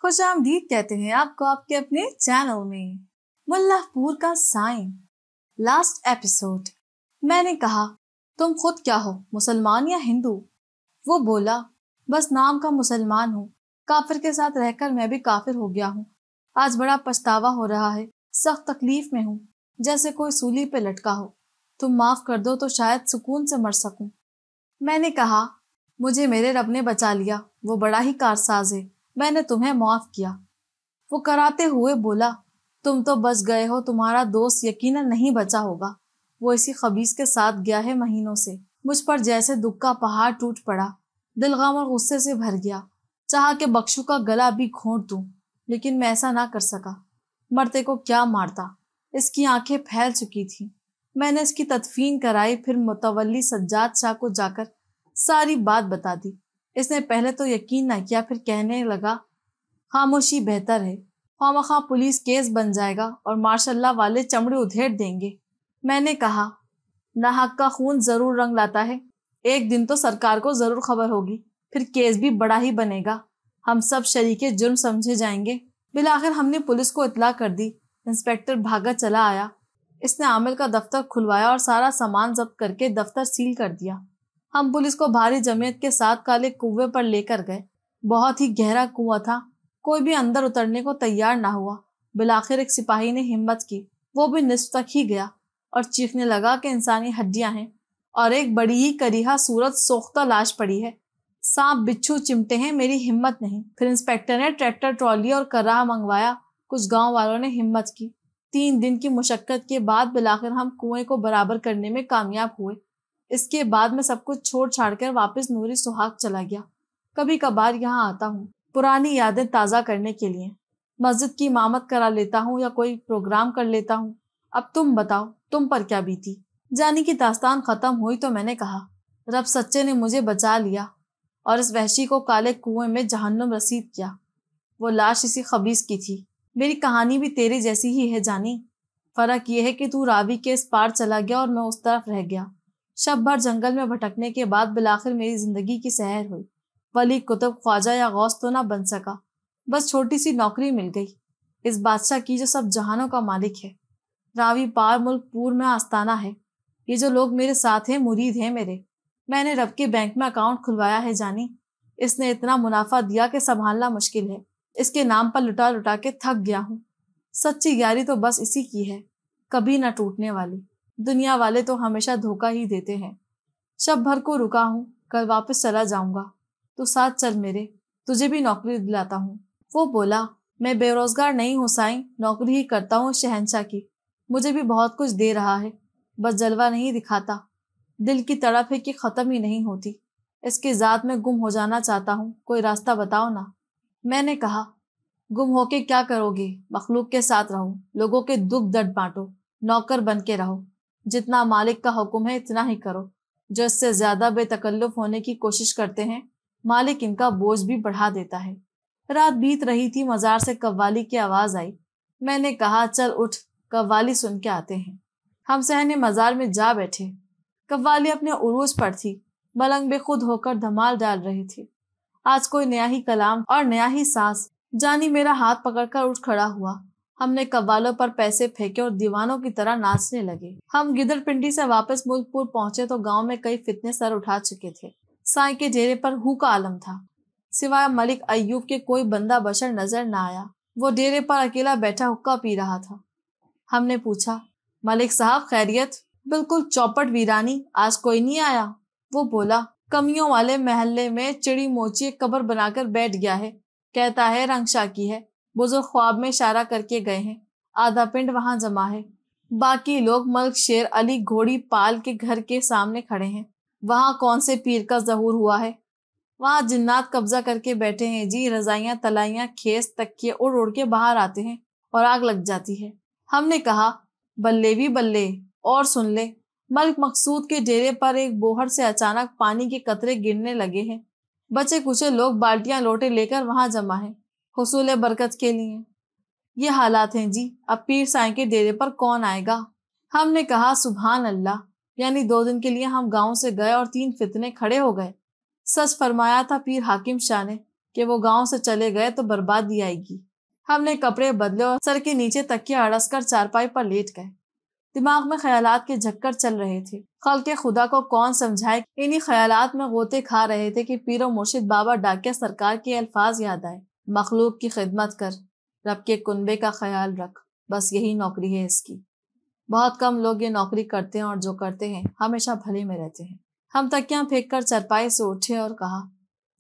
خوش آمدید کہتے ہیں آپ کو آپ کے اپنے چینل میں ملا پور کا سائن۔ لاسٹ ایپیسوڈ میں نے کہا تم خود کیا ہو، مسلمان یا ہندو؟ وہ بولا بس نام کا مسلمان ہوں، کافر کے ساتھ رہ کر میں بھی کافر ہو گیا ہوں۔ آج بڑا پچھتاوا ہو رہا ہے، سخت تکلیف میں ہوں، جیسے کوئی سولی پہ لٹکا ہو۔ تم معاف کر دو تو شاید سکون سے مر سکوں۔ میں نے کہا مجھے میرے رب نے بچا لیا، وہ بڑا ہی کارساز ہے، میں نے تمہیں معاف کیا۔ وہ کراتے ہوئے بولا تم تو بچ گئے ہو، تمہارا دوست یقیناً نہیں بچا ہوگا، وہ اسی خبیث کے ساتھ گیا ہے مہینوں سے۔ مجھ پر جیسے دکھ کا پہاڑ ٹوٹ پڑا، دل غم اور غصے سے بھر گیا، چاہا کہ بخشو کا گلا بھی گھونٹ دوں، لیکن میں ایسا نہ کر سکا۔ مرتے کو کیا مارتا، اس کی آنکھیں پھیل چکی تھیں۔ میں نے اس کی تدفین کرائی، پھر متولی سجاد شاہ کو جا کر ساری بات بتا دی۔ اس نے پہلے تو یقین نہ کیا، پھر کہنے لگا خاموشی بہتر ہے، خواہ پولیس کیس بن جائے گا اور ماشاء اللہ والے چمڑے ادھیڑ دیں گے۔ میں نے کہا ناحق کا خون ضرور رنگ لاتا ہے، ایک دن تو سرکار کو ضرور خبر ہوگی، پھر کیس بھی بڑا ہی بنے گا، ہم سب شریک جرم سمجھے جائیں گے۔ بالآخر ہم نے پولیس کو اطلاع کر دی، انسپکٹر بھاگا چلا آیا۔ اس نے عامل کا دفتر کھلوایا اور سارا سامان ضبط کر کے دفتر سیل کر دیا۔ ہم پولیس کو بھاری جمعیت کے ساتھ کالے کنویں پر لے کر گئے۔ بہت ہی گہرا کنواں تھا، کوئی بھی اندر اترنے کو تیار نہ ہوا۔ بالآخر ایک سپاہی نے ہمت کی، وہ بھی نصف تک ہی گیا اور چیخنے لگا کہ انسانی ہڈیاں ہیں اور ایک بڑی ہی کریہا صورت سوختہ لاش پڑی ہے، سانپ بچھو چمٹے ہیں، میری ہمت نہیں۔ پھر انسپکٹر نے ٹریکٹر ٹرالی اور کراہ منگوایا، کچھ گاؤں والوں نے ہمت کی۔ 3 دن کی مشقت کے بعد بالآخر ہم کنویں کو برابر کرنے میں کامیاب ہوئے۔ اس کے بعد میں سب کچھ چھوڑ چھاڑ کر واپس نوری سہاگ چلا گیا۔ کبھی کبھار یہاں آتا ہوں پرانی یادیں تازہ کرنے کے لیے، مسجد کی امامت کرا لیتا ہوں یا کوئی پروگرام کر لیتا ہوں۔ اب تم بتاؤ تم پر کیا بیتی؟ جانی کی داستان ختم ہوئی تو میں نے کہا رب سچے نے مجھے بچا لیا اور اس وحشی کو کالے کنویں میں جہنم رسید کیا۔ وہ لاش اسی خبیث کی تھی۔ میری کہانی بھی تیرے جیسی ہی ہے جانی، فرق یہ ہے کہ تو راوی کے اس پار چلا گیا اور میں اس طرف رہ گیا۔ شب بھر جنگل میں بھٹکنے کے بعد بالآخر میری زندگی کی سحر ہوئی۔ ولی کتب خواجہ یا غوث تو نہ بن سکا، بس چھوٹی سی نوکری مل گئی اس بادشاہ کی جو سب جہانوں کا مالک ہے۔ راوی پار ملک پور میں آستانہ ہے۔ یہ جو لوگ میرے ساتھ ہیں مرید ہیں میرے۔ میں نے رب کے بینک میں اکاؤنٹ کھلوایا ہے جانی، اس نے اتنا منافع دیا کہ سنبھالنا مشکل ہے، اس کے نام پر لٹا لٹا کے تھک گیا ہوں۔ سچی یاری تو بس اسی کی ہے، کبھی نہ ٹوٹنے والی۔ دنیا والے تو ہمیشہ دھوکہ ہی دیتے ہیں۔ شب بھر کو رکا ہوں، کل واپس چلا جاؤں گا، تو ساتھ چل میرے، تجھے بھی نوکری دلاتا ہوں۔ وہ بولا میں بے روزگار نہیں ہوں سائیں، نوکری ہی کرتا ہوں شہنشاہ کی، مجھے بھی بہت کچھ دے رہا ہے، بس جلوہ نہیں دکھاتا۔ دل کی تڑپ ہے کہ ختم ہی نہیں ہوتی، اس کی ذات میں گم ہو جانا چاہتا ہوں، کوئی راستہ بتاؤ نا۔ میں نے کہا گم ہو کے کیا کرو گے، مخلوق کے ساتھ رہو، لوگوں کے دکھ درد بانٹو، نوکر بن کے رہو، جتنا مالک کا حکم ہے اتنا ہی کرو، جو اس سے زیادہ بے تکلف ہونے کی کوشش کرتے ہیں مالک ان کا بوجھ بھی بڑھا دیتا ہے۔ رات بیت رہی تھی، مزار سے قوالی کی آواز آئی۔ میں نے کہا چل اٹھ، قوالی سن کے آتے ہیں۔ ہم صحن مزار میں جا بیٹھے۔ قوالی اپنے عروج پر تھی، ملنگ بے خود ہو کر دھمال ڈال رہی تھی۔ آج کوئی نیا ہی کلام اور نیا ہی ساز۔ جانی میرا ہاتھ پکڑ کر اٹھ کھڑا ہوا، ہم نے قوالوں پر پیسے پھینکے اور دیوانوں کی طرح ناچنے لگے۔ ہم گدڑ پنڈی سے واپس ملک پور پہنچے تو گاؤں میں کئی فتنے سر اٹھا چکے تھے۔ سائیں کے ڈیرے پر ہو کا عالم تھا، سوائے ملک ایوب کے کوئی بندہ بشر نظر نہ آیا۔ وہ ڈیرے پر اکیلا بیٹھا حقہ پی رہا تھا۔ ہم نے پوچھا ملک صاحب خیریت؟ بالکل چوپٹ ویرانی، آج کوئی نہیں آیا؟ وہ بولا کمیوں والے محلے میں چڑی موچی ایک قبر بنا کر بیٹھ گیا ہے، کہتا ہے رنگ شاہ کی ہے، بزرگ خواب میں اشارہ کر کے گئے ہیں، آدھا پنڈ وہاں جمع ہے، باقی لوگ ملک شیر علی گھوڑی پال کے گھر کے سامنے کھڑے ہیں۔ وہاں کون سے پیر کا ظہور ہوا ہے؟ وہاں جنات قبضہ کر کے بیٹھے ہیں جی، رضائیاں تلائیاں کھیس تکیے اڑ اڑ کے باہر آتے ہیں اور آگ لگ جاتی ہے۔ ہم نے کہا بلے بھی بلے، اور سن لے، ملک مقصود کے ڈیرے پر ایک بوہر سے اچانک پانی کے قطرے گرنے لگے ہیں، بچے کچے لوگ بالٹیاں لوٹے لے کر وہاں جمع ہیں حصول برکت کے لیے۔ یہ حالات ہیں جی، اب پیر سائیں کے ڈیرے پر کون آئے گا؟ ہم نے کہا سبحان اللہ، یعنی 2 دن کے لیے ہم گاؤں سے گئے اور 3 فتنے کھڑے ہو گئے۔ سچ فرمایا تھا پیر حاکم شاہ نے، کہ وہ گاؤں سے چلے گئے تو بربادی آئے گی۔ ہم نے کپڑے بدلے اور سر کے نیچے تکیہ اڑس کر چارپائی پر لیٹ گئے۔ دماغ میں خیالات کے جھکر چل رہے تھے۔ خلق خدا کو کون سمجھائے، انہی خیالات میں غوطے کھا رہے تھے کہ پیر و مرشد بابا ڈاکیہ سرکار کے الفاظ یاد آئے، مخلوق کی خدمت کر، رب کے کنبے کا خیال رکھ، بس یہی نوکری ہے اس کی۔ بہت کم لوگ یہ نوکری کرتے ہیں اور جو کرتے ہیں ہمیشہ بھلے میں رہتے ہیں۔ ہم تکیاں پھینک کر چارپائی سے اٹھے اور کہا،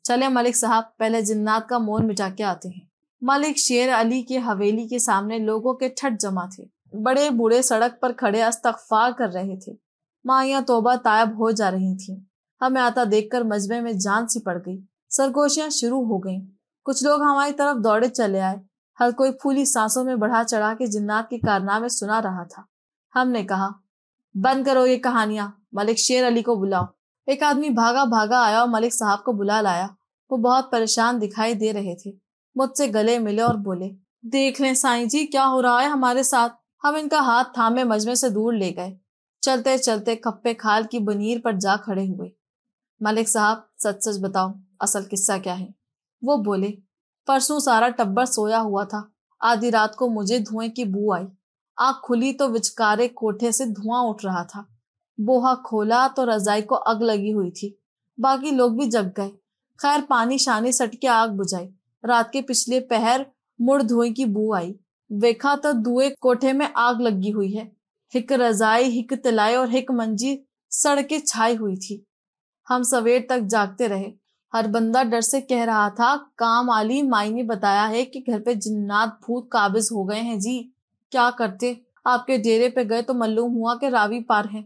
چلے ملک صاحب، پہلے جنات کا مول مٹا کے آتے ہیں۔ ملک شیر علی کی حویلی کے سامنے لوگوں کے ٹھٹ جمع تھے۔ بڑے بوڑھے سڑک پر کھڑے استغفار کر رہے تھے۔ مائیاں توبہ طائب ہو جا رہی تھیں۔ ہمیں آتا دیکھ کر مجمع میں جان سی پڑ گئی۔ سرگوشیاں شروع ہو گئیں۔ کچھ لوگ ہماری طرف دوڑے چلے آئے۔ ہر کوئی پھولی سانسوں میں بڑھا چڑھا کے جنات کے کارنامے سنا رہا تھا۔ ہم نے کہا، بند کرو یہ کہانیاں، ملک شیر علی کو بلاؤ۔ ایک آدمی بھاگا بھاگا آیا اور ملک صاحب کو بلا لایا۔ وہ بہت پریشان دکھائی دے رہے تھے۔ مجھ سے گلے ملے اور بولے، دیکھ لیں سائیں جی کیا ہو رہا ہے ہمارے ساتھ۔ ہم ان کا ہاتھ تھامے مجمع سے دور لے گئے۔ چلتے چلتے کھپے کھال کی بنیر پر جا کھڑے ہوئے۔ ملک صاحب سچ سچ بتاؤ، اصل قصہ کیا ہے؟ وہ بولے، پرسوں سارا ٹبر سویا ہوا تھا۔ آدھی رات کو مجھے دھوئیں کی بو آئی۔ آنکھ کھلی تو وچکارے کوٹھے سے دھواں اٹھ رہا تھا۔ بوہا کھولا تو رضائی کو اگ لگی ہوئی تھی۔ باقی لوگ بھی جگ گئے۔ خیر پانی شانی سٹ کے آگ بجھائی۔ رات کے پچھلے پہر مڑ دھوئیں کی بو آئی۔ ویکھا تو دوئے کوٹھے میں آگ لگی ہوئی ہے۔ ہک رضائی، ہک تلائی اور ہک منجی سڑ کے چھائی ہوئی تھی۔ ہم سویر تک جاگتے رہے۔ ہر بندہ ڈر سے کہہ رہا تھا، کام علی مائی نے بتایا ہے کہ گھر پہ جنات بھوت قابض ہو گئے ہیں جی، کیا کرتے؟ آپ کے ڈیرے پہ گئے تو معلوم ہوا کہ راوی پار ہیں۔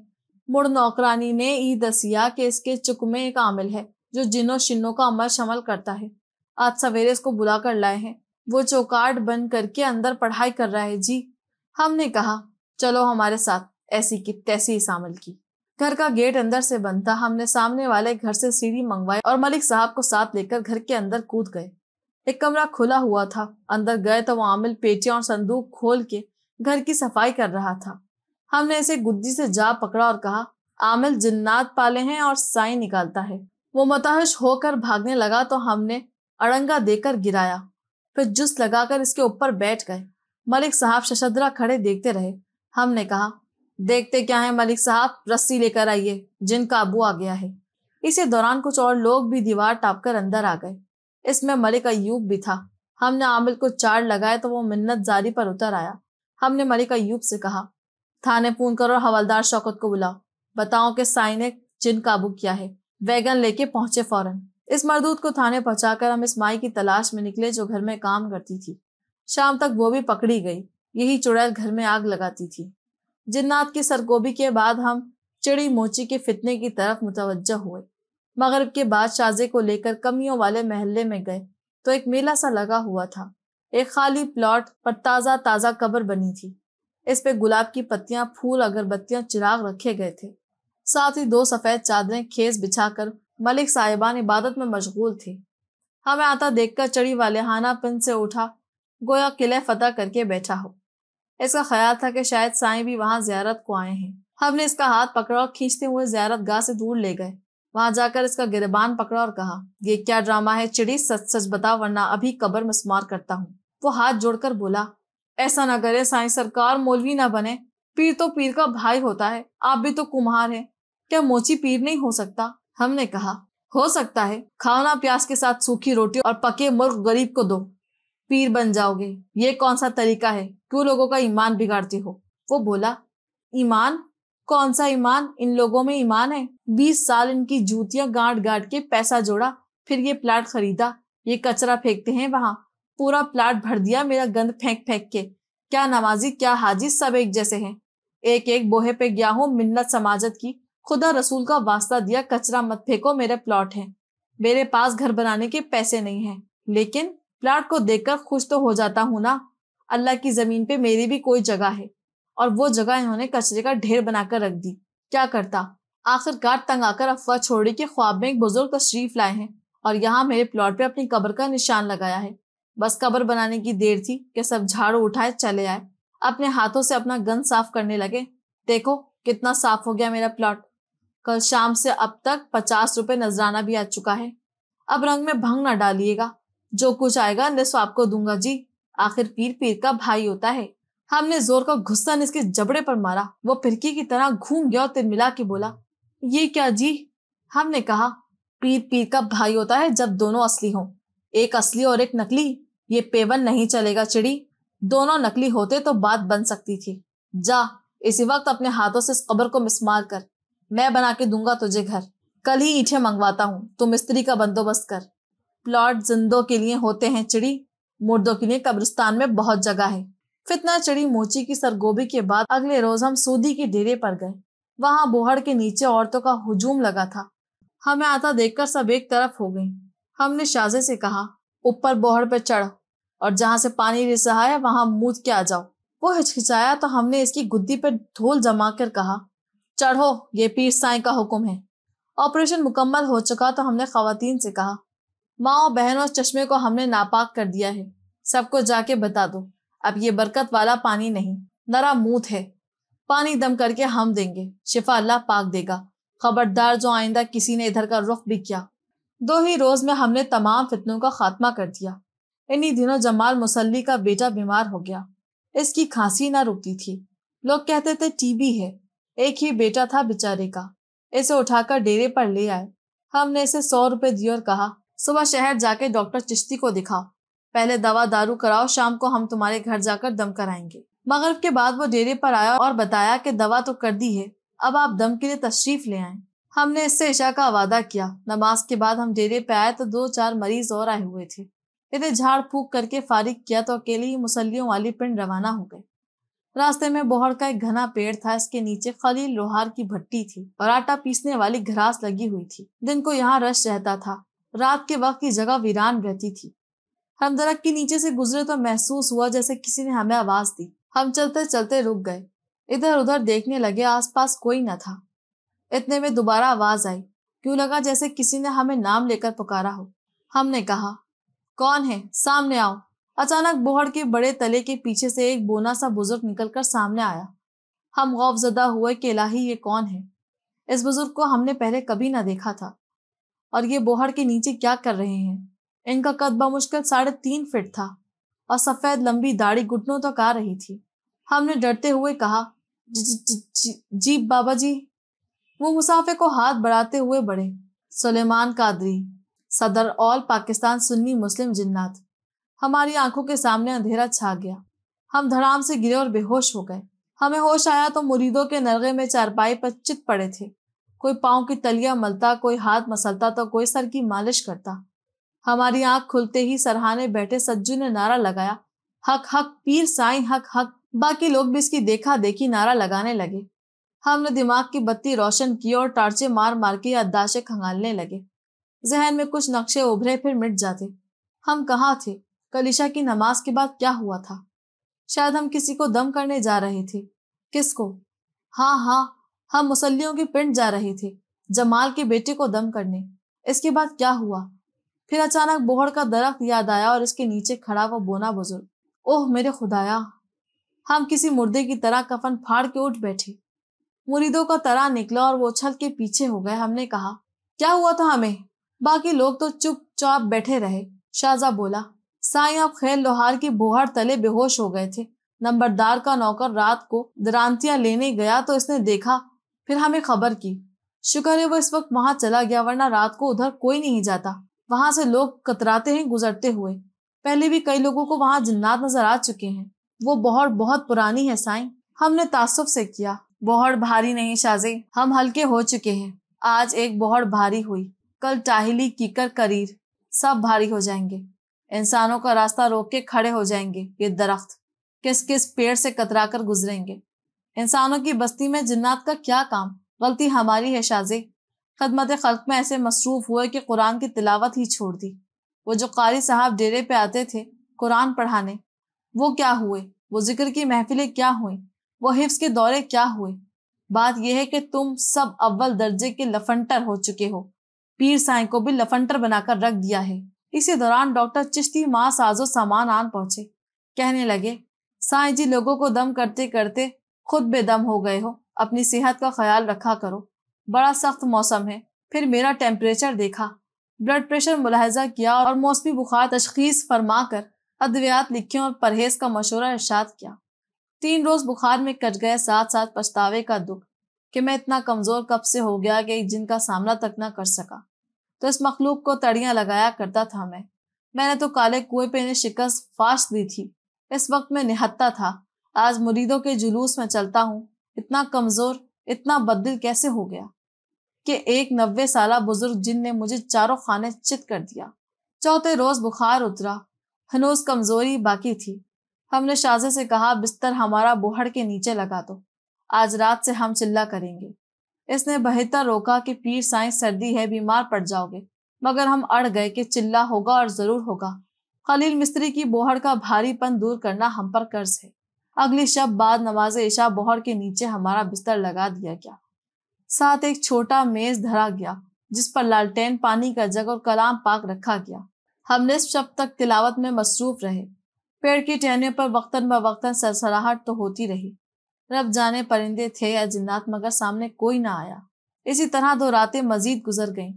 مڑ نوکرانی نے ای دسیا کہ اس کے چک میں ایک عامل ہے جو جنوں شنوں کا عمل شمل کرتا ہے۔ آج سویرے اس کو بلا کر لائے ہیں۔ وہ چوکاٹ بند کر کے اندر پڑھائی کر رہا ہے جی۔ ہم نے کہا، چلو ہمارے ساتھ۔ ایسی کی تیسی اس عمل کی۔ گھر کا گیٹ اندر سے بند تھا۔ ہم نے سامنے والے گھر سے سیڑھی منگوائی اور ملک صاحب کو ساتھ لے کر گھر کے اندر کود گئے۔ ایک کمرہ کھلا ہوا تھا۔ اندر گئے تو وہ عامل پیٹیاں اور صندوق کھول کے گھر کی صفائی کر رہا تھا۔ ہم نے اسے گدی سے جا پکڑا اور کہا، عامل جنات پالے ہیں اور سائیں نکالتا ہے۔ وہ متحش ہو کر بھاگنے لگا تو ہم نے اڑنگا دے کر گرایا، پھر جس لگا کر اس کے اوپر بیٹھ گئے۔ ملک صاحب ششدرا کھڑے دیکھتے رہے۔ ہم نے کہا، دیکھتے کیا ہے ملک صاحب، رسی لے کر آئیے، جن قابو آ گیا ہے۔ اسی دوران کچھ اور لوگ بھی دیوار ٹاپ کر اندر آ گئے۔ اس میں ملک ایوب بھی تھا۔ ہم نے عامل کو چاڑ لگائے تو وہ منت زاری پر اتر آیا۔ ہم نے ملک ایوب سے کہا، تھانے فون کرو اور حوالدار شوکت کو بلاؤ، بتاؤ کہ سائیں نے جن قابو کیا ہے۔ ویگن لے کے پہنچے فوراً۔ اس مردود کو تھانے پہنچا کر ہم اس مائی کی تلاش میں نکلے جو گھر میں کام کرتی تھی۔ شام تک وہ بھی پکڑی گئی۔ یہی چڑیل گھر میں آگ لگاتی تھی۔ جنات کی سرگوبی کے بعد ہم چڑی موچی کے فتنے کی طرف متوجہ ہوئے۔ مغرب کے بعد شازے کو لے کر کمیوں والے محلے میں گئے تو ایک میلہ سا لگا ہوا تھا۔ ایک خالی پلاٹ پر تازہ تازہ قبر بنی تھی۔ اس پہ گلاب کی پتیاں، پھول، اگربتیاں، چراغ رکھے گئے تھے۔ ساتھ ہی 2 سفید چادریں خیز بچھا کر ملک صاحبان عبادت میں مشغول تھے۔ ہمیں آتا دیکھ کر چڑی والہانہ پن سے اٹھا، گویا قلعہ فتح کر کے بیٹھا ہو۔ اس کا خیال تھا کہ شاید سائیں بھی وہاں زیارت کو آئے ہیں۔ ہم نے اس کا ہاتھ پکڑا اور کھینچتے ہوئے زیارت گاہ سے دور لے گئے۔ وہاں جا کر اس کا گریبان پکڑا اور کہا، یہ کیا ڈرامہ ہے چڑی، سچ سچ بتا ورنہ ابھی قبر مسمار کرتا ہوں۔ وہ ہاتھ جوڑ کر بولا، ایسا نہ کرے سائیں سرکار، مولوی نہ بنے، پیر تو پیر کا بھائی ہوتا ہے، آپ بھی تو کمہار ہیں، کیا موچی پیر نہیں ہو سکتا؟ ہم نے کہا، ہو سکتا ہے، کھاؤ نا پیاز کے ساتھ سوکھی روٹی اور پکے مرغ غریب کو دو، پیر بن جاؤ گے۔ یہ کون سا طریقہ ہے؟ کیوں لوگوں کا ایمان بگاڑتے ہو؟ وہ بولا، ایمان؟ کون سا ایمان؟ ان لوگوں میں ایمان ہے؟ 20 سال ان کی جوتیاں گانٹ گانٹ کے پیسہ جوڑا، پھر یہ پلاٹ خریدا، یہ کچرا پھینکتے ہیں وہاں، پورا پلاٹ بھر دیا میرا گند پھینک پھینک کے۔ کیا نمازی کیا حاجی، سب ایک جیسے ہیں۔ ایک ایک بوہے پہ گیا ہوں منت سماجت کی، خدا رسول کا واسطہ دیا کچرا مت پھینکو، میرے پلاٹ ہیں، میرے پاس گھر بنانے کے پیسے نہیں ہیں، لیکن پلاٹ کو دیکھ کر خوش تو ہو جاتا ہوں نا۔ اللہ کی زمین پہ میری بھی کوئی جگہ ہے، اور وہ جگہ انہوں نے کچرے کا ڈھیر بنا کر رکھ دی۔ کیا کرتا؟ آخر کار تنگ آ کر افواہ چھوڑی کہ خواب میں ایک بزرگ تشریف لائے ہیں اور یہاں میرے پلاٹ پہ اپنی قبر کا نشان لگایا ہے۔ بس قبر بنانے کی دیر تھی کہ سب جھاڑو اٹھائے چلے آئے، اپنے ہاتھوں سے اپنا گند صاف کرنے لگے۔ دیکھو کتنا صاف ہو گیا میرا پلاٹ، کل شام سے اب تک 50 روپے نذرانہ بھی آ چکا ہے۔ اب رنگ میں بھنگ نہ ڈالیے گا، جو کچھ آئے گا نصف آپ کو دوں گا جی، آخر پیر پیر کا بھائی ہوتا ہے۔ ہم نے زور کا غصہ اس کے جبڑے پر مارا، وہ پھرکی کی طرح گھوم گیا اور تلملا کے بولا، یہ کیا جی؟ ہم نے کہا، پیر پیر کا بھائی ہوتا ہے جب دونوں اصلی ہوں، ایک اصلی اور ایک نکلی۔ یہ پیون نہیں چلے گا چڑی، دونوں نکلی ہوتے تو بات بن سکتی تھی۔ جا اسی وقت اپنے ہاتھوں سے اس قبر کو مسمار کر، میں بنا کے دوں گا تجھے گھر، کل ہی اینٹیں منگواتا ہوں، تو مستری کا بندوبست کر۔ پلاٹ زندوں کے لیے ہوتے ہیں چڑی، مردوں کے لیے قبرستان میں بہت جگہ ہے۔ فتنہ چڑی موچی کی سرگوبی کے بعد اگلے روز ہم سودی کے ڈیرے پر گئے۔ وہاں بوہڑ کے نیچے عورتوں کا ہجوم لگا تھا۔ ہمیں آتا دیکھ کر سب ایک طرف ہو گئیں۔ ہم نے شازے سے کہا، اوپر بوہڑ پہ چڑھ اور جہاں سے پانی رس رہا ہے وہاں مود کے آ جاؤ۔ وہ ہچکچایا تو ہم نے اس کی گدی پہ دھول جما کر کہا، چڑھو، یہ پیر سائیں کا حکم ہے۔ آپریشن مکمل ہو چکا تو ہم نے خواتین سے کہا، ماں بہنوں، اس چشمے کو ہم نے ناپاک کر دیا ہے، سب کو جا کے بتا دو، اب یہ برکت والا پانی نہیں، نرا موت ہے، پانی دم کر کے ہم دیں گے، شفا اللہ پاک دے گا، خبردار جو آئندہ کسی نے ادھر کا رخ بھی کیا۔ 2 ہی روز میں ہم نے تمام فتنوں کا خاتمہ کر دیا۔ انہی دنوں جمال مسلی کا بیٹا بیمار ہو گیا، اس کی کھانسی نہ رکتی تھی، لوگ کہتے تھے ٹی بی ہے، ایک ہی بیٹا تھا بیچارے کا، اسے اٹھا کر ڈیرے پر لے آئے۔ ہم نے اسے 100 روپے دیے اور کہا، صبح شہر جا کے ڈاکٹر چشتی کو دکھاؤ، پہلے دوا دارو کراؤ، شام کو ہم تمہارے گھر جا کر دم کرائیں گے۔ مغرب کے بعد وہ ڈیرے پر آیا اور بتایا کہ دوا تو کر دی ہے، اب آپ دم کے لیے تشریف لے آئیں۔ ہم نے اس سے عشاء کا وعدہ کیا۔ نماز کے بعد ہم ڈیرے پہ آئے تو 2-4 مریض اور آئے ہوئے تھے۔ انہیں جھاڑ پھونک کر کے فارغ کیا تو اکیلے ہی مسلیوں والی پنڈ روانہ ہو گئے۔ راستے میں بوہڑ کا ایک گھنا پیڑ تھا، اس کے نیچے خلیل لوہار کی بھٹی تھی اور آٹا پیسنے والی گھراس لگی ہوئی تھی۔ دن کو یہاں رش رہتا تھا، رات کے وقت کی جگہ ویران رہتی تھی۔ ہم درخت کے نیچے سے گزرے تو محسوس ہوا جیسے کسی نے ہمیں آواز دی۔ ہم چلتے چلتے رک گئے، ادھر ادھر دیکھنے لگے، آس پاس کوئی نہ تھا۔ اتنے میں دوبارہ آواز آئی، کیوں لگا جیسے کسی نے ہمیں نام لے کر پکارا ہو۔ ہم نے کہا، کون ہے؟ سامنے آؤ۔ اچانک بوہڑ کے بڑے تلے کے پیچھے سے ایک بونا سا بزرگ نکل کر سامنے آیا۔ ہم خوف زدہ ہوئے کہ الہی یہ کون ہے؟ اس بزرگ کو ہم نے پہلے کبھی نہ دیکھا تھا، اور یہ بوہڑ کے نیچے کیا کر رہے ہیں؟ ان کا قد بمشکل 3.5 فٹ تھا اور سفید لمبی داڑھی گھٹنوں تک آ رہی تھی۔ ہم نے ڈرتے ہوئے کہا، جی بابا جی۔ وہ مسافر کو ہاتھ بڑھاتے ہوئے بڑھے، سلیمان قادری، صدر آل پاکستان سنی مسلم جنات۔ ہماری آنکھوں کے سامنے اندھیرا چھا گیا، ہم دھڑام سے گرے اور بے ہوش ہو گئے۔ ہمیں ہوش آیا تو مریدوں کے نرغے میں چارپائی پر چت پڑے تھے، کوئی پاؤں کی تلیاں ملتا، کوئی ہاتھ مسلتا تو کوئی سر کی مالش کرتا۔ ہماری آنکھ کھلتے ہی سرہانے بیٹھے سجو نے نعرہ لگایا، حق حق پیر سائیں حق حق۔ باقی لوگ بھی اس کی دیکھا دیکھی نعرہ لگانے لگے۔ ہم نے دماغ کی بتی روشن کی اور ٹارچے مار مار کے یادداشتیں کھنگالنے لگے۔ ذہن میں کچھ نقشے ابھرے پھر مٹ جاتے۔ ہم کہاں تھے؟ کل عشاء کی نماز کے بعد کیا ہوا تھا؟ شاید ہم کسی کو دم کرنے جا رہے تھے۔ کس کو؟ ہاں، ہم مسلیوں کی پنڈ جا رہے تھے، جمال کے بیٹے کو دم کرنے۔ اس کے بعد کیا ہوا؟ پھر اچانک بوہڑ کا درخت یاد آیا اور اس کے نیچے کھڑا وہ بونا بزرگ۔ اوہ میرے خدایا! ہم کسی مردے کی طرح کفن پھاڑ کے اٹھ بیٹھے۔ مریدوں کا طرح نکلا اور وہ اچھل کے پیچھے ہو گئے۔ ہم نے کہا، کیا ہوا تھا ہمیں؟ باقی لوگ تو چپ چاپ بیٹھے رہے۔ شاہزہ بولا، سائیں اب خیل لوہار کی بوہڑ تلے بے ہوش ہو گئے تھے۔ نمبردار کا نوکر رات کو درانتیاں لینے گیا تو اس نے دیکھا، پھر ہمیں خبر کی۔ شکر ہے وہ اس وقت وہاں چلا گیا، ورنہ رات کو ادھر کوئی نہیں جاتا۔ وہاں سے لوگ کتراتے ہیں گزرتے ہوئے۔ پہلے بھی کئی لوگوں کو وہاں جنات نظر آ چکے ہیں۔ وہ بوہڑ بہت پرانی ہے سائیں۔ ہم نے تعصب سے کیا، بوہڑ بھاری نہیں شازے، ہم ہلکے ہو چکے ہیں۔ آج ایک بوہڑ بھاری ہوئی، کل ٹاہلی کیکر کریر، سب بھاری ہو جائیں گے۔ انسانوں کا راستہ روک کے کھڑے ہو جائیں گے۔ یہ درخت کس کس پیڑ سے کترا کر گزریں گے۔ انسانوں کی بستی میں جنات کا کیا کام؟ غلطی ہماری ہے شازے، خدمت خلق میں ایسے مصروف ہوئے کہ قرآن کی تلاوت ہی چھوڑ دی۔ وہ جو قاری صاحب ڈیرے پہ آتے تھے قرآن پڑھانے، وہ کیا ہوئے؟ وہ ذکر کی محفلیں کیا ہوئیں؟ وہ حفظ کے دورے کیا ہوئے؟ بات یہ ہے کہ تم سب اول درجے کے لفنٹر ہو چکے ہو۔ پیر سائیں کو بھی لفنٹر بنا کر رکھ دیا ہے۔ اسی دوران ڈاکٹر چشتی ماں ساز و سامان آن پہنچے۔ کہنے لگے، سائیں جی لوگوں کو دم کرتے کرتے خود بے دم ہو گئے ہو، اپنی صحت کا خیال رکھا کرو، بڑا سخت موسم ہے۔ پھر میرا ٹیمپریچر دیکھا، بلڈ پریشر ملاحظہ کیا اور موسمی بخار تشخیص فرما کر ادویات لکھیں اور پرہیز کا مشورہ ارشاد کیا۔ 3 روز بخار میں کٹ گئے، ساتھ ساتھ پچھتاوے کا دکھ کہ میں اتنا کمزور کب سے ہو گیا کہ ایک جن کا سامنا تک نہ کر سکا، تو اس مخلوق کو تڑیاں لگایا کرتا تھا۔ میں نے تو کالے کنویں پہ انہیں شکست فاش دی تھی، اس وقت میں نہتا تھا، آج مریدوں کے جلوس میں چلتا ہوں، اتنا کمزور، اتنا بددل کیسے ہو گیا کہ ایک 90 سالہ بزرگ جن نے مجھے چاروں خانے چت کر دیا۔ 4تھے روز بخار اترا، ہنوز کمزوری باقی تھی۔ ہم نے شازے سے کہا بستر ہمارا بوہڑ کے نیچے لگا دو، آج رات سے ہم چلا کریں گے۔ اس نے بہتر روکا کہ پیر سائیں سردی ہے، بیمار پڑ جاؤ گے، مگر ہم اڑ گئے کہ چلا ہوگا اور ضرور ہوگا۔ خلیل مستری کی بوہڑ کا بھاری پن دور کرنا ہم پر قرض ہے۔ اگلی شب بعد نماز عشاء بوہڑ کے نیچے ہمارا بستر لگا دیا گیا، ساتھ ایک چھوٹا میز دھرا گیا جس پر لالٹین، پانی کا جگ اور کلام پاک رکھا گیا۔ ہم نصف شب تک تلاوت میں مصروف رہے۔ پیڑ کی ٹہنیوں پر وقتاً بوقتاً سرسراہٹ تو ہوتی رہی، رب جانے پرندے تھے یا جنات، مگر سامنے کوئی نہ آیا۔ اسی طرح 2 راتیں مزید گزر گئیں۔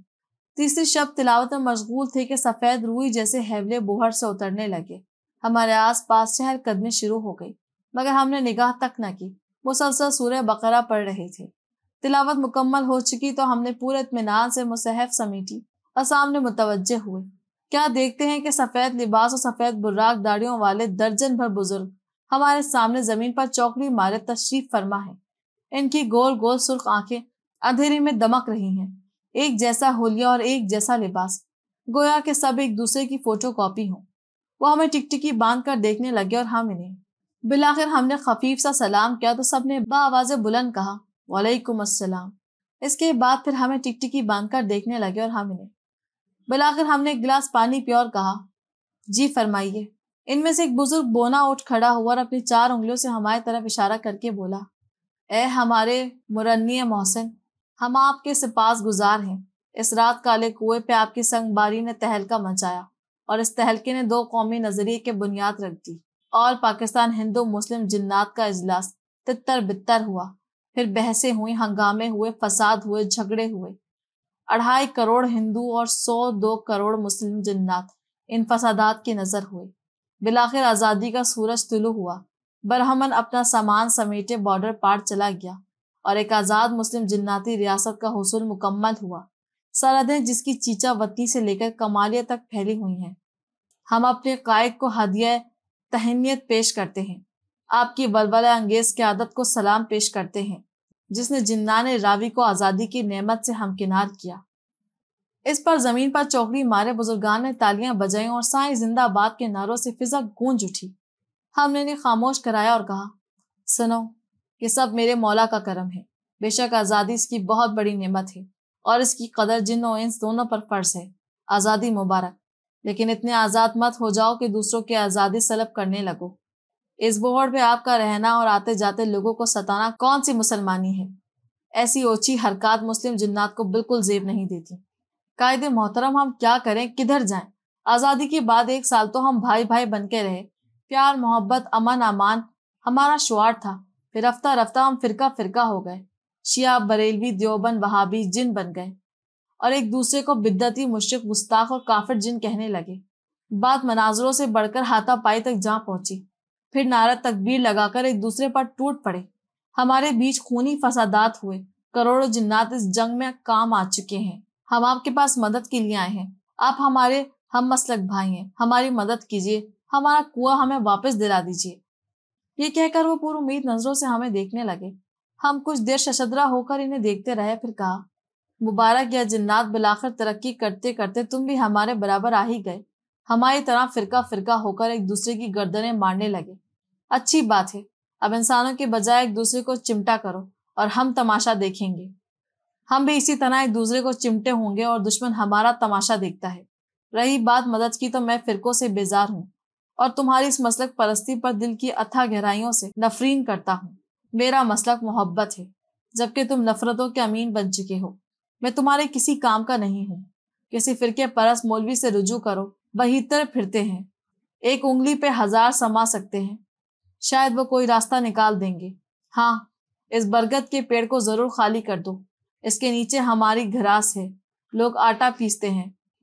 تیسری شب تلاوت میں مشغول تھے کہ سفید روئی جیسے ہیولے بوہڑ سے اترنے لگے۔ ہمارے آس پاس چہل قدمی شروع ہو گئی، مگر ہم نے نگاہ تک نہ کی، مسلسل سورہ بقرہ پڑھ رہے تھے۔ تلاوت مکمل ہو چکی تو ہم نے پورے اطمینان سے مصحف سمیٹی اور سامنے متوجہ ہوئے۔ کیا دیکھتے ہیں کہ سفید لباس اور سفید براق داڑیوں والے درجن بھر بزرگ ہمارے سامنے زمین پر چوکڑی مارے تشریف فرما ہے۔ ان کی گول گول سرخ آنکھیں اندھیرے میں دمک رہی ہیں، ایک جیسا حلیہ اور ایک جیسا لباس، گویا کہ سب ایک دوسرے کی فوٹو کاپی ہوں۔ وہ ہمیں ٹکٹکی باندھ کر دیکھنے لگے اور ہم انہیں۔ بالآخر ہم نے خفیف سا سلام کیا تو سب نے بآواز بلند کہا وعلیکم السلام۔ اس کے بعد پھر ہمیں ٹکٹکی باندھ کر دیکھنے لگے اور ہم انہیں۔ بالآخر ہم نے ایک گلاس پانی پیا اور کہا جی فرمائیے۔ ان میں سے ایک بزرگ بونا اٹھ کھڑا ہوا اور اپنی 4 انگلیوں سے ہماری طرف اشارہ کر کے بولا، اے ہمارے مرنی محسن، ہم آپ کے سپاس گزار ہیں۔ اس رات کالے کنویں پہ آپ کی سنگ باری نے تہلکہ مچایا اور اس تہلکے نے 2 قومی نظریے کے بنیاد رکھ دی۔ اور پاکستان ہندو مسلم جنات کا اجلاس تتر بتر ہوا، پھر بحثیں ہوئیں، ہنگامے ہوئے، فساد ہوئے، جھگڑے ہوئے۔ 2.5 کروڑ ہندو اور 102 کروڑ مسلم جنات ان فسادات کی نظر ہوئے۔ بالآخر آزادی کا سورج طلوع ہوا، برہمن اپنا سامان سمیٹے بارڈر پار چلا گیا اور ایک آزاد مسلم جناتی ریاست کا حصول مکمل ہوا، سرحدیں جس کی چیچا وطنی سے لے کر کمالیہ تک پھیلی ہوئی ہیں۔ ہم اپنے قائد کو ہدیہ تہنیت پیش کرتے ہیں، آپ کی ولولہ انگیز قیادت کو سلام پیش کرتے ہیں، جس نے جنان راوی کو آزادی کی نعمت سے ہمکنار کیا۔ اس پر زمین پر چوکڑی مارے بزرگان نے تالیاں بجائیں اور سائیں زندہ باد کے نعروں سے فضا گونج اٹھی۔ ہم نے انہیں خاموش کرایا اور کہا سنو، یہ سب میرے مولا کا کرم ہے، بے شک آزادی اس کی بہت بڑی نعمت ہے اور اس کی قدر جن و انس دونوں پر فرض ہے۔ آزادی مبارک، لیکن اتنے آزاد مت ہو جاؤ کہ دوسروں کی آزادی سلب کرنے لگو۔ اس بوہڑ پہ آپ کا رہنا اور آتے جاتے لوگوں کو ستانا کون سی مسلمانی ہے؟ ایسی اوچھی حرکات مسلم جنات کو بالکل زیب نہیں دیتی۔ قائد محترم، ہم کیا کریں، کدھر جائیں؟ آزادی کے بعد 1 سال تو ہم بھائی بھائی بن کے رہے، پیار محبت امن امان ہمارا شعار تھا، پھر رفتہ رفتہ ہم فرقہ فرقہ ہو گئے، شیعہ بریلوی دیوبند وہابی جن بن گئے اور ایک دوسرے کو بدعتی مشرک گستاخ اور کافر جن کہنے لگے۔ بات مناظروں سے بڑھ کر ہاتھا پائی تک جا پہنچی، پھر نعرہ تکبیر لگا کر ایک دوسرے پر ٹوٹ پڑے، ہمارے بیچ خونی فسادات ہوئے، کروڑوں جنات اس جنگ میں کام آ چکے ہیں۔ ہم آپ کے پاس مدد کے لیے آئے ہیں، آپ ہمارے ہم مسلک بھائی ہیں، ہماری مدد کیجیے، ہمارا کنواں ہمیں واپس دلا دیجیے۔ یہ کہہ کر وہ پر امید نظروں سے ہمیں دیکھنے لگے۔ ہم کچھ دیر ششدرا ہو کر انہیں دیکھتے رہے، پھر کہا مبارک یا جنات، بالآخر ترقی کرتے کرتے تم بھی ہمارے برابر آ ہی گئے، ہماری طرح فرقہ فرقہ ہو کر ایک دوسرے کی گردنیں مارنے لگے۔ اچھی بات ہے، اب انسانوں کے بجائے ایک دوسرے کو چمٹا کرو اور ہم تماشا دیکھیں گے۔ ہم بھی اسی طرح ایک دوسرے کو چمٹے ہوں گے اور دشمن ہمارا تماشا دیکھتا ہے۔ رہی بات مدد کی تو میں فرقوں سے بیزار ہوں اور تمہاری اس مسلک پرستی پر دل کی اتھا گہرائیوں سے نفرین کرتا ہوں۔ میرا مسلک محبت ہے، جبکہ تم نفرتوں کے امین بن چکے ہو۔ میں تمہارے کسی کام کا نہیں ہوں۔ کسی فرقے پرست مولوی سے رجوع کرو، بہتر پھرتے ہیں، 1 انگلی پہ 1000 سما سکتے ہیں، شاید وہ کوئی راستہ نکال دیں گے۔ ہاں، اس برگد کے پیڑ کو ضرور خالی کر دو، اس کے نیچے ہماری گھراس ہے، لوگ آٹا پیستے ہیں،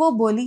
وہ بولی,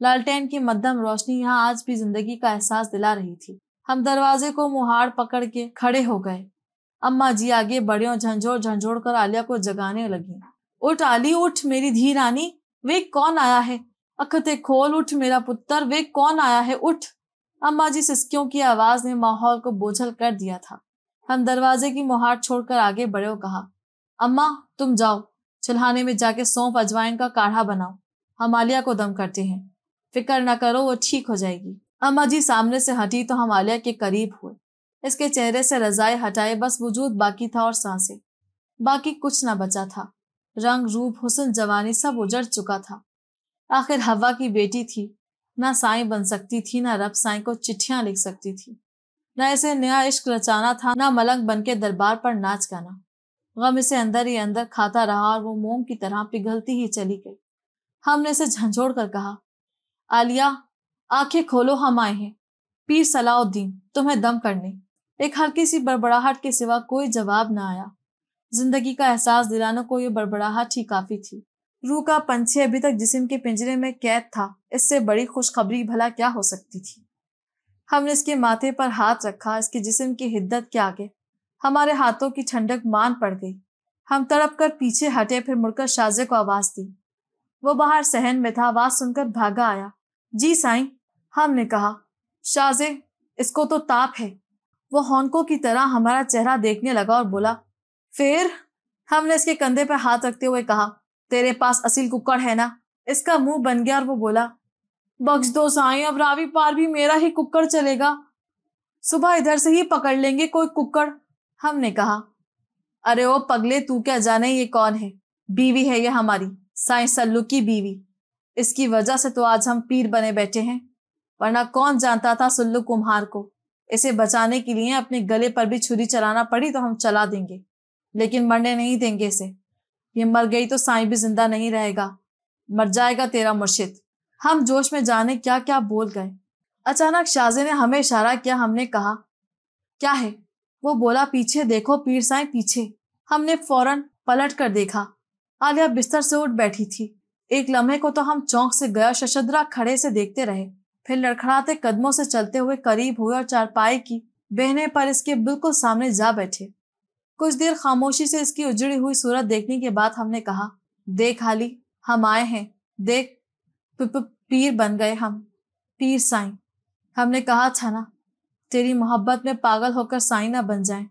لالٹین کی مدھم روشنی یہاں آج بھی زندگی کا احساس دلا رہی تھی۔ ہم دروازے کو مہاڑ پکڑ کے کھڑے ہو گئے۔ اماں جی آگے بڑھے اور جھنجھوڑ جھنجھوڑ کر عالیہ کو جگانے لگی۔ اٹھ علی اٹھ میری دھی رانی، وہ کون آیا ہے؟ اکھتے کھول، اٹھ میرا پتر، وہ کون آیا ہے؟ اٹھ۔ اماں جی سسکیوں کی آواز نے ماحول کو بوجھل کر دیا تھا۔ ہم دروازے کی مہاڑ چھوڑ کر آگے بڑھے اور کہا، اماں تم جاؤ چلھانے میں جا کے سونف اجوائن کا کاڑھا بناؤ، ہم عالیہ کو دم کرتے ہیں، فکر نہ کرو وہ ٹھیک ہو جائے گی۔ اماں جی سامنے سے ہٹی تو ہم عالیہ کے قریب ہوئے۔ اس کے چہرے سے رضائے ہٹائے بس وجود باقی تھا اور سانسیں، باقی کچھ نہ بچا تھا۔ رنگ روپ حسن جوانی سب اجڑ چکا تھا۔ آخر ہوا کی بیٹی تھی، نہ سائیں بن سکتی تھی، نہ رب سائیں کو چٹھیاں لکھ سکتی تھی، نہ اسے نیا عشق رچانا تھا، نہ ملنگ بن کے دربار پر ناچ گانا۔ غم اسے اندر ہی اندر کھاتا رہا اور وہ موم کی طرح پگھلتی ہی چلی گئی۔ ہم نے اسے جھنجھوڑ کر کہا، عالیہ آنکھیں کھولو، ہم آئے ہیں، پیر صلاح الدین تمہیں دم کرنے۔ ایک ہلکی سی بڑبڑاہٹ کے سوا کوئی جواب نہ آیا۔ زندگی کا احساس دلانے کو یہ بڑبڑاہٹ ہی کافی تھی۔ روح کا پنچھی ابھی تک جسم کے پنجرے میں قید تھا، اس سے بڑی خوشخبری بھلا کیا ہو سکتی تھی؟ ہم نے اس کے ماتھے پر ہاتھ رکھا، اس کے جسم کی حدت کے آگے ہمارے ہاتھوں کی ٹھنڈک مان پڑ گئی۔ ہم تڑپ کر پیچھے ہٹے، پھر مڑ کر شازے کو آواز دی۔ وہ باہر صحن میں تھا، آواز سن کر بھاگا آیا۔ جی سائیں، ہم نے کہا۔ شازے اس کو تو تاپ ہے۔ وہ ہونکوں کی طرح ہمارا چہرہ دیکھنے لگا اور بولا، پھر؟ ہم نے اس کے کندھے پر ہاتھ رکھتے ہوئے کہا، تیرے پاس اصیل ککڑ ہے نا؟ اس کا منہ بن گیا اور وہ بولا، بخش دو سائیں، اب راوی پار بھی میرا ہی ککڑ چلے گا، صبح ادھر سے ہی پکڑ لیں گے کوئی ککڑ۔ ہم نے کہا، ارے او پگلے تو کیا جانے یہ کون ہے؟ بیوی ہے یہ ہماری، سائیں سلو کی بیوی، اس کی وجہ سے تو آج ہم پیر بنے بیٹھے ہیں، ورنہ کون جانتا تھا سلو کمہار کو۔ اسے بچانے کے لیے اپنے گلے پر بھی چھری چلانا پڑی تو ہم چلا دیں گے، لیکن مرنے نہیں دیں گے اسے۔ یہ مر گئی تو سائیں بھی زندہ نہیں رہے گا، مر جائے گا تیرا مرشد۔ ہم جوش میں جانے کیا کیا بول گئے۔ اچانک شازے نے ہمیں اشارہ کیا، ہم نے کہا، کیا ہے؟ وہ بولا، پیچھے دیکھو پیر سائیں، پیچھے۔ ہم نے فوراً پلٹ کر دیکھا، عالیہ بستر سے اٹھ بیٹھی تھی۔ ایک لمحے کو تو ہم چونک سے گئے اور ششدرا کھڑے سے دیکھتے رہے، پھر لڑکھڑاتے قدموں سے چلتے ہوئے قریب ہوئے اور چارپائی کی بہنے پر اس کے بالکل سامنے جا بیٹھے۔ کچھ دیر خاموشی سے اس کی اجڑی ہوئی صورت دیکھنے کے بعد ہم نے کہا، دیکھ علی، ہم آئے ہیں، دیکھ پیر بن گئے ہم، پیر سائیں۔ ہم نے کہا تھا نا تیری محبت میں پاگل ہو کر سائیں نہ بن جائیں،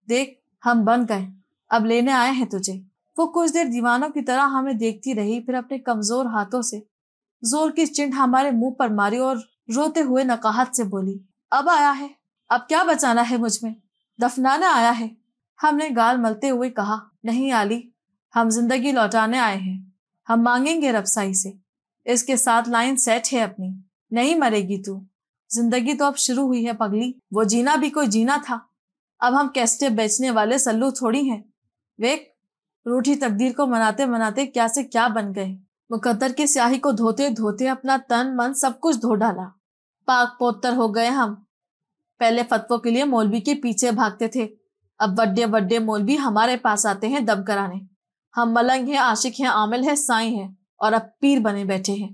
دیکھ ہم بن گئے، اب لینے آئے ہیں تجھے۔ وہ کچھ دیر دیوانوں کی طرح ہمیں دیکھتی رہی، پھر اپنے کمزور ہاتھوں سے زور کی چنڈ ہمارے منہ پر ماری اور روتے ہوئے نقاہت سے بولی، اب آیا ہے، اب کیا بچانا ہے مجھ میں؟ دفنانا آیا ہے؟ ہم نے گال ملتے ہوئے کہا، نہیں علی، ہم زندگی لوٹانے آئے ہیں، ہم مانگیں گے رب سائی سے، اس کے ساتھ لائن سیٹ ہے اپنی، نہیں مرے گی تو، زندگی تو اب شروع ہوئی ہے پگلی، وہ جینا بھی کوئی جینا تھا، اب ہم کیسٹیں بیچنے والے سلو تھوڑی ہیں، ویک روٹھی تقدیر کو مناتے مناتے کیا سے کیا بن گئے، مقدر کی سیاہی کو دھوتے دھوتے اپنا تن من سب کچھ دھو ڈالا، پاک پوتر ہو گئے ہم۔ پہلے فتووں کے لیے مولوی کے پیچھے بھاگتے تھے، اب بڑے بڑے مولوی ہمارے پاس آتے ہیں دم کرانے، ہم ملنگ ہیں، عاشق ہیں، عامل ہیں، سائیں ہیں، اور اب پیر بنے بیٹھے ہیں۔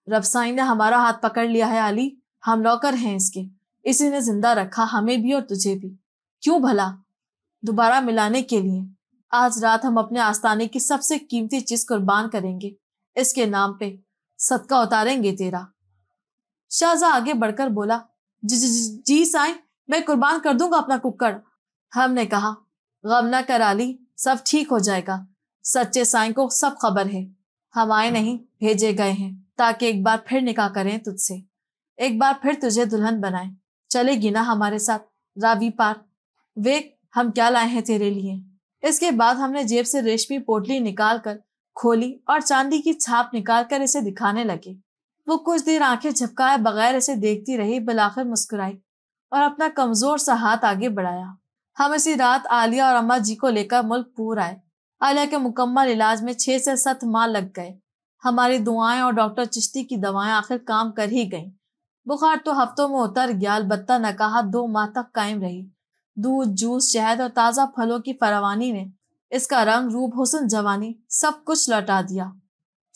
رب سائیں نے ہمارا ہاتھ پکڑ لیا ہے علی، ہم نوکر ہیں اس کے، اسی نے زندہ رکھا ہمیں بھی اور تجھے بھی، کیوں بھلا؟ دوبارہ ملانے کے لیے۔ آج رات ہم اپنے آستانے کی سب سے قیمتی چیز قربان کریں گے، اس کے نام پہ صدقہ اتاریں گے تیرا۔ شاہزہ آگے بڑھ کر بولا، جی سائیں، میں قربان کر دوں گا اپنا ککڑ۔ ہم نے کہا، غم نہ کر علی، سب ٹھیک ہو جائے گا، سچے سائیں کو سب خبر ہے، ہم آئے نہیں بھیجے گئے ہیں، تاکہ ایک بار پھر نکاح کریں تجھ سے، ایک بار پھر تجھے دلہن بنائیں، چلے گی نا ہمارے ساتھ راوی پار؟ ویک ہم کیا لائے ہیں تیرے لیے۔ اس کے بعد ہم نے جیب سے ریشمی پوٹلی نکال کر کھولی اور چاندی کی چھاپ نکال کر اسے دکھانے لگے۔ وہ کچھ دیر آنکھیں جھپکائے بغیر اسے دیکھتی رہی، بالآخر مسکرائی اور اپنا کمزور سا ہاتھ آگے بڑھایا۔ ہم اسی رات عالیہ اور اماں جی کو لے کر ملک پور آئے۔ عالیہ کے مکمل علاج میں 6 سے 7 ماہ لگ گئے۔ ہماری دعائیں اور ڈاکٹر چشتی کی دوائیں آخر کام کر ہی گئیں۔ بخار تو ہفتوں میں اتر گیا، البتہ نکاہت 2 ماہ تک قائم رہی۔ دودھ، جوس، شہد اور تازہ پھلوں کی فراوانی نے اس کا رنگ، روپ، حسن، جوانی سب کچھ لوٹا دیا۔